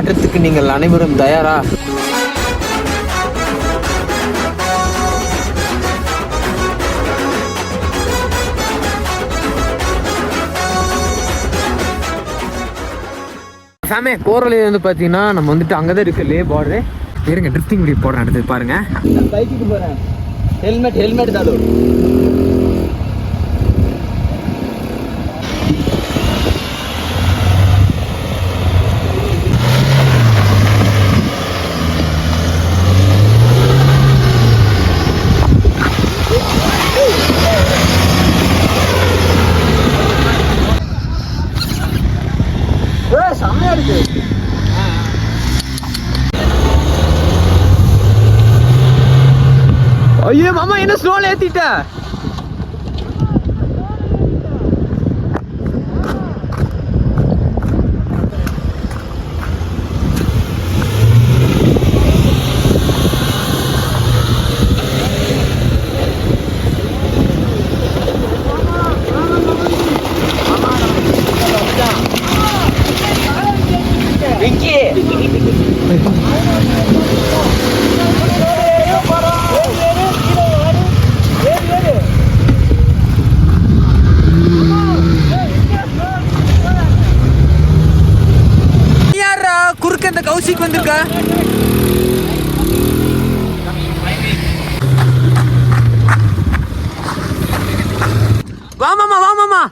மாற்றத்துக்கு நீங்கள் அனைவரும் தயாரா? ஃபேமே போகிற வழியில் வந்து பார்த்தீங்கன்னா நம்ம வந்துட்டு அங்கே தான் இருக்குது லே பார்டரு. இருங்க ட்ரிஃப்டிங் வீடியோ போடுறேன் அடுத்தது பாருங்கள். பைக்குக்கு போகிறேன். ஹெல்மெட் தாடு. செம்மையா இருக்கு. ஐயோ மாமா என்ன ஸ்லோல ஏத்திட்ட? குறுக்க இந்த கௌசிக் வந்திருக்கா? வா மாமா வா மாமா.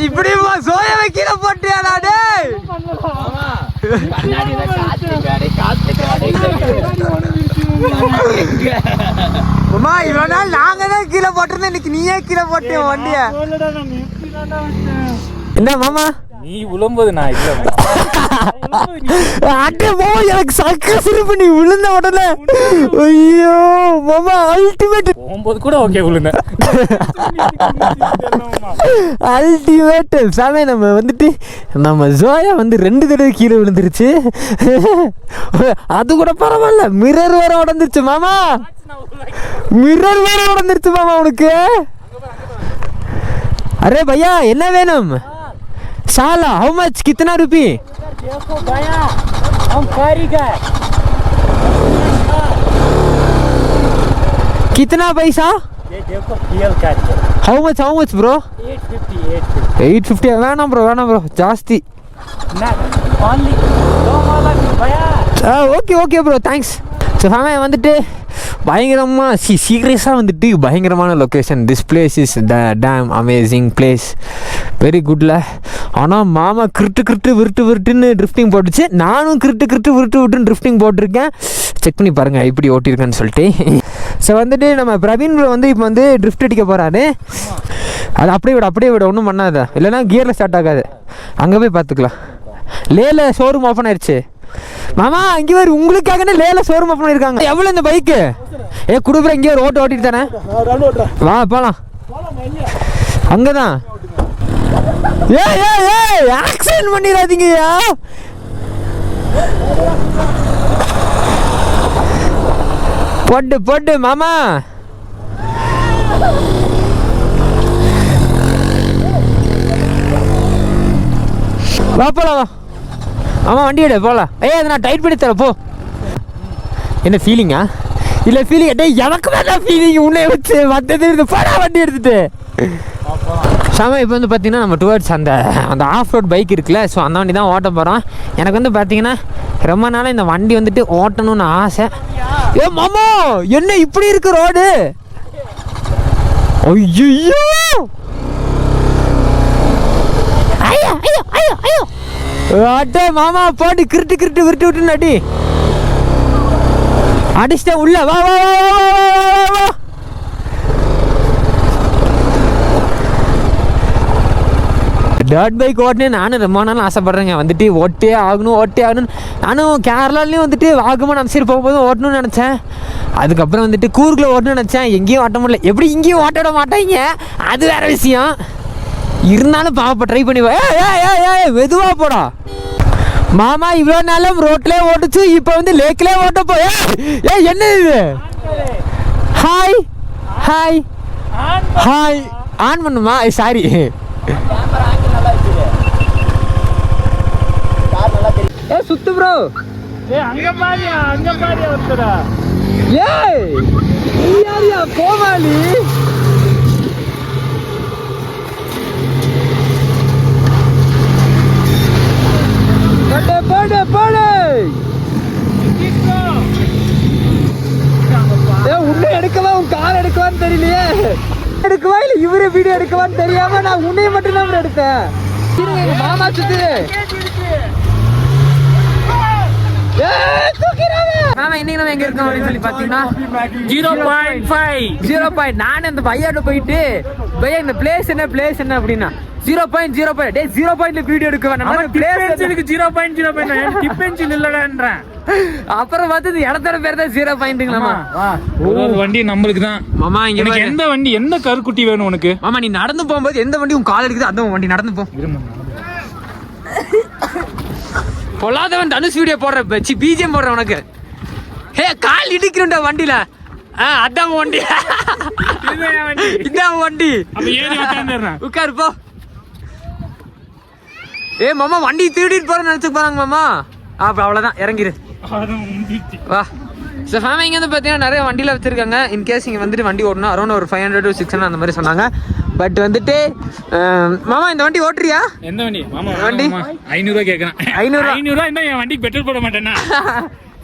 இப்படி சோய வைக்கிற போட்டியாடா டேய். அம்மா இவ்வளோ நாள் நாங்க தான் கீழே போட்டிருந்தோம், இன்னைக்கு நீயே கீழே போட்டிய வண்டிய. என்ன மாமா நீ உழும்போது நான் இல்ல எனக்கு சக்க சிரிப்பு. நீ விழுந்த உடனே ஐயோ மாமா அல்டிமேட். போகும்போது கூட ஓகே விழுந்தேன். அல்டிமேட் சாமி. நம்ம வந்துட்டு நம்ம ஜோயா வந்து 2 தடவை கீழே விழுந்துருச்சு. அது கூட பரவாயில்ல, மிரர் வேற உடஞ்சிருச்சு மாமா. மிரர் வேற உடஞ்சிருச்சு மாமா உனக்கு. அரே பையா என்ன வேணும்? साला हाउ मच कितना रुपये? देखो भैया हम कारीगर. कितना पैसा? ये देखो रियल कारीगर. How much bro? 850 வேணாம் ப்ரோ ஜாஸ்தி. only दो वाला भैया. Okay bro thanks. ஸோ ஃபேமே வந்துட்டு பயங்கரமாக சீரியஸாக வந்துட்டு பயங்கரமான location. This place is the damn amazing place, very குட்ல. ஆனால் மாமா கிருட்டு விருட்டுன்னு ட்ரிஃப்டிங் போட்டுச்சு. நானும் கிருட்டு விருட்டுன்னு ட்ரிஃப்டிங் போட்டிருக்கேன். செக் பண்ணி பாருங்கள் எப்படி ஓட்டியிருக்கேன்னு சொல்லிட்டு. ஸோ வந்துட்டு நம்ம பிரவீன் வந்து இப்போ வந்து ட்ரிஃப்ட் அடிக்க போகிறாரு. அது அப்படியே விட ஒன்றும் பண்ணாத, இல்லைனா கியரில் ஸ்டார்ட் ஆகாது. அங்கே போய் பார்த்துக்கலாம். லேல ஷோரூம் ஓப்பன் ஆயிடுச்சு மாமா. இங்கே வேறு உங்களுக்காகனே லேல ஷோரூம் ஓப்பன் பண்ணியிருக்காங்க. எவ்வளோ இந்த பைக்கு? குடுப்புற இங்கே ஒரு ஓட்டிட்டு தானே வா போகலாம். அங்கே தான் ஆக்சிடென்ட் பண்ணிடாதீங்கய்யா. போட்டு மாமா. வா போலாம் வா. ஆமாம் வண்டி எடு போகலாம். அதை நான் டைட் பண்ணி தரேன் போ. என்ன ஃபீலிங்கா? இல்லை ஃபீலிங் டே எனக்கு வேண்டாம் ஃபீலிங். உன்னை வச்சு வந்தது போடா வண்டி எடுத்துகிட்டு. சாம இப்போ வந்து பார்த்தீங்கன்னா நம்ம டுவர்ட்ஸ் அந்த ஆஃப் ரோட் பைக் இருக்குல்ல, ஸோ அந்த வண்டி தான் ஓட்ட போகிறோம். எனக்கு வந்து பார்த்தீங்கன்னா ரொம்ப நாளாக இந்த வண்டி வந்துட்டு ஓட்டணும்னு ஆசை. ஏ மாமா என்ன இப்படி இருக்கு ரோடு? ஐயோ ஐயோ ஐயோ ஐயோ ஐயோ அட்டே மாமா போட்டு கிருட்டு விட்டு அடி அடிச்சிட்டேன் உள்ள. வா வா வா வா. டர்ட் பைக் ஓட்டினே நானும் ரொம்ப நாள் ஆசைப்பட்றேங்க. வந்துட்டு ஓட்டே ஆகணும். நானும் கேரளாலையும் வந்துட்டு வாகமான் அந்த சைடு போகும்போது ஓட்டணும்னு நினச்சேன். அதுக்கப்புறம் வந்துட்டு கூர்க்குள்ளே ஓட்டணும்னு நினச்சேன். எங்கேயும் ஓட்ட முடியல. எப்படி இங்கேயும் ஓட்ட விட மாட்டாங்க, அது வேற விஷயம். இருந்தாலும் பாப்பா ட்ரை பண்ணி மெதுவாக போடா மாமா. இவ்வளோ நாளும் ரோட்லேயே ஓட்டுச்சு, இப்போ வந்து லேக்லேயே ஓட்ட போய் என்ன இது? ஹாய் ஹாய் ஹாய் ஆன் பண்ணுமா? சாரி. சுத்து ப்ரோ. அங்க பாரியா ஒருத்தரா. ஏய் நீ யாரியா கோமாளி? போடு உன்னை எடுக்கவா உன் கார் எடுக்கவான்னு தெரியலையே. எடுக்கவா இல்லை இவரே வீடியோ எடுக்கவான்னு தெரியாம நான் உன்னைய மட்டும் தான் எடுத்தேன். எங்க மாமா சுத்து. இன்னைக்கு நம்ம எங்க இருக்கோம் அப்படின்னு சொல்லி பாத்தீங்கன்னா 0.5 நான் இந்த பையாட்ட போயிட்டு பையா இந்த பிளேஸ் என்ன அப்படின்னா 0.05 டே 0.5 வீடியோ எடுக்க வேணாம். பிளேஸ்க்கு 0.05 டிப் பென்சில் இல்லடன்றேன். அப்புறம் வந்து இடத்தோட பேர் தான் 0.5ங்களாமா. ஒரு வண்டி நம்மளுக்கு தான் மாமா. இங்க எந்த வண்டி என்ன கருக்குட்டி வேணும் உனக்கு? மாமா நீ நடந்து போகும்போது எந்த வண்டி உன் கால் எடுக்குது அந்த வண்டி நடந்து போ. பொல்லாதவன் தனுஷ் வீடியோ போடுற பிஜிஎம் போடுற உனக்கு. ஹே கால் இடிக்கிறா வண்டியில. அதான் வண்டி இதான் வண்டி. உட்காரு போ. ஏ மாமா வண்டி திருடிட்டு போற நினைச்சு போறாங்க மாமா. அப்ப அவ்வளவுதான் இறங்கிரு வா. ஸோ ஃபேமிலி இங்கே வந்து பார்த்தீங்கன்னா நிறைய வண்டியில் வச்சுருக்காங்க. இன்கேஸ் இங்கே வந்துட்டு வண்டி ஓடணும் அரௌண்ட் ஒரு 500 to 600 அந்த மாதிரி சொன்னாங்க. பட் வந்துட்டு மாமா இந்த வண்டி ஓட்டுறியா? எந்த வண்டி மாமா? வண்டி 500 கேட்குறேன். 500 இருந்தால் என் வண்டிக்கு பெட்ரோல் போட மாட்டேன்னா.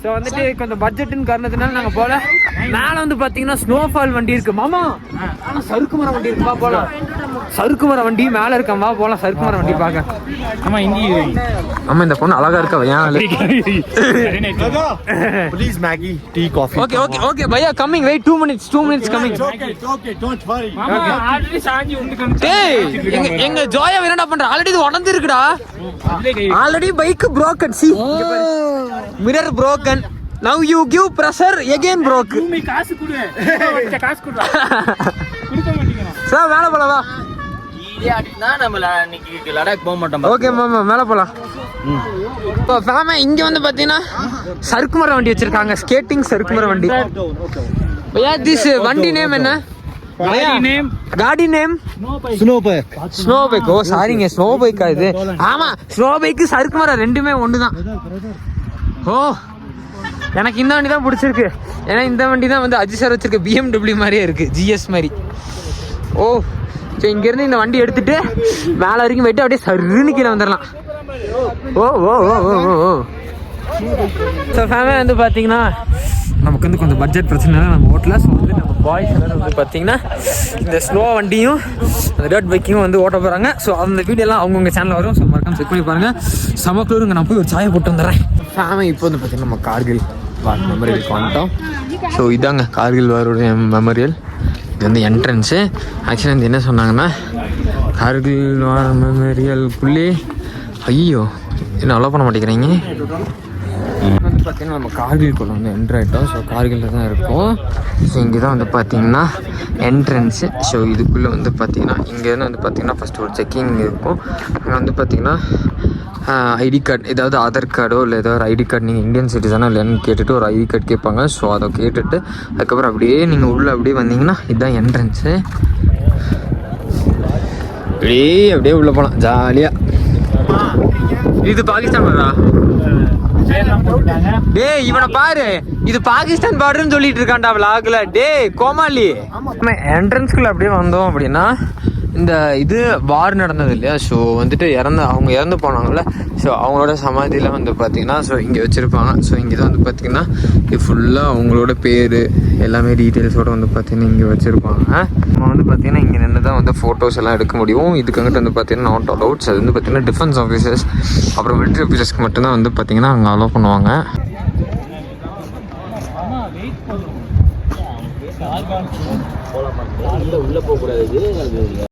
ஸோ வந்துட்டு கொஞ்சம் பட்ஜெட்டுன்னு காரணத்தினால நாங்கள் போகல. மேலே வந்து பார்த்தீங்கன்னா ஸ்னோஃபால் வண்டி இருக்கு மாமா. ஆனால் சறுக்கு மரம் வண்டி இருக்குப்பா போகலாம். சறுக்கு மரம் வண்டி மேலே இருக்கம்பா போகலாம். சறுக்கு மரம் வண்டி பார்க்க. ஆமாம் இங்கே ஆமாம் இந்த பொண்ணு அழகா இருக்கா. ஏன் Please Maggie, tea, coffee. Okay Boya coming. Wait 2 minutes coming. Okay, don't worry. Already சாஞ்சி வந்து டேய் எங்க ஜோயா என்னடா பண்ற? ஆல்ரெடி இது உடைந்து இருக்குடா. Already bike broken. See mirror broken. Now you give pressure again broke. நீ காசு கொடு. காசு கொடு. கொடுக்க மாட்டீங்க. சார் மேல போலாம் வா. இதே அடினா நம்ம இன்னைக்கு லடாக் போக மாட்டோம். ஓகே மாமா மேல போலாம். இப்போ ஃபேமா இங்க வந்து பாத்தீங்கன்னா சறுக்கு மரம் வண்டி வச்சிருக்காங்க. ஸ்கேட்டிங் சறுக்கு மரம் வண்டி. பையா திஸ் வண்டி நேம் என்ன? காடி நேம் ஸ்னோ பைக். ஓ சாரிங்க ஸ்னோ பைக்கா இது? ஆமா ஸ்னோ பைக் சறுக்கு மரம் ரெண்டுமே ஒண்ணுதான். ஓ எனக்கு இந்த வண்டி தான் பிடிச்சிருக்கு. ஏன்னா இந்த வண்டி தான் வந்து அஜித் சார் வச்சிருக்க BMW மாதிரியே இருக்கு, GS மாதிரி. ஓ ஸோ இங்கேருந்து இந்த வண்டி எடுத்துட்டு மேலே வரைக்கும் போயிட்டு அப்படியே சருன்னு கீழே வந்துடலாம். ஓ ஓ ஓ ஓ ஓ ஸோ ஃபேமிலி வந்து பார்த்தீங்கன்னா நமக்கு வந்து கொஞ்சம் பட்ஜெட் பிரச்சனை நம்ம ஓட்டலாம். ஸோ வந்து நம்ம பாய்ஸ் எல்லாரும் வந்து பார்த்தீங்கன்னா இந்த ஸ்னோ வண்டியும் அந்த டர்ட் பைக்கையும் வந்து ஓட்ட போகிறாங்க. ஸோ அந்த வீடியோலாம் அவங்கவுங்க சேனலில் வரும். ஸோ மறக்காம செக் பண்ணி பாருங்கள். சமக்குளூருங்க நான் போய் ஒரு சாயை போட்டு வந்துடுறேன். ஃபேமிலி இப்போ வந்து பார்த்தீங்கன்னா நம்ம கார்கில் வார் மெமரியலுக்கு வந்துட்டோம். ஸோ இதாங்க கார்கில் வாரோடைய மெமரியல். இது வந்து என்ட்ரன்ஸு. ஆக்சுவலாக வந்து என்ன சொன்னாங்கன்னா கார்கில் வார் மெமரியலுக்குள்ளே ஐயோ என்ன அலோவ் பண்ண மாட்டேங்கிறீங்க. வந்து பார்த்தீங்கன்னா நம்ம கார்கில்குள்ளே வந்து என்ட்ரு ஆகிட்டோம். ஸோ கார்கிலில் தான் இருக்கும். ஸோ இங்கே தான் வந்து பார்த்தீங்கன்னா என்ட்ரன்ஸு. ஸோ இதுக்குள்ளே வந்து பார்த்தீங்கன்னா இங்கேருந்து வந்து பார்த்தீங்கன்னா ஃபஸ்ட்டு ஒரு செக்கிங் இருக்கும். அங்கே வந்து பார்த்தீங்கன்னா ஐடி கார்டு, ஏதாவது ஆதார் கார்டோ இல்லை ஏதாவது ஐடி கார்டு நீங்கள் இந்தியன் சிட்டிசனா இல்லைன்னு கேட்டுட்டு ஒரு ஐடி கார்டு கேட்பாங்க. ஸோ அதை கேட்டுட்டு அதுக்கப்புறம் அப்படியே நீங்கள் உள்ளே அப்படியே வந்தீங்கன்னா இதுதான் என்ட்ரன்ஸு. அப்படியே உள்ளே போகலாம் ஜாலியாக. இது பாகிஸ்தான் பார்டரா? டேய் இவனை பாரு, இது பாகிஸ்தான் பார்டர்னு சொல்லிட்டு இருக்கான்டா vlogல. டேய் கோமாளி, நம்ம என்ட்ரன்ஸ்குள்ள அப்படியே வந்தோம் அப்படின்னா இந்த இது வார் நடந்தது இல்லையா, ஸோ வந்துட்டு அவங்க இறந்து போனாங்கல்ல, ஸோ அவங்களோட சமாதியில் வந்து பார்த்திங்கன்னா ஸோ இங்கே வச்சுருப்பாங்க. ஸோ இங்கே தான் வந்து பார்த்திங்கன்னா இது ஃபுல்லாக அவங்களோட பேர் எல்லாமே டீட்டெயில்ஸோடு வந்து பார்த்திங்கன்னா இங்கே வச்சுருப்பாங்க. நம்ம வந்து பார்த்திங்கன்னா இங்கே நின்று தான் வந்து ஃபோட்டோஸ் எல்லாம் எடுக்க முடியும். இதுக்காகிட்ட வந்து பார்த்திங்கன்னா நாட் அலவுட்ஸ். அது வந்து பார்த்திங்கன்னா டிஃபென்ஸ் ஆஃபீஸர்ஸ் அப்புறம் மிலிட்ரி ஆஃபீஸர்ஸ்க்கு மட்டும்தான் வந்து பார்த்திங்கன்னா அங்கே அலோவ் பண்ணுவாங்க. உள்ள போக கூடாது.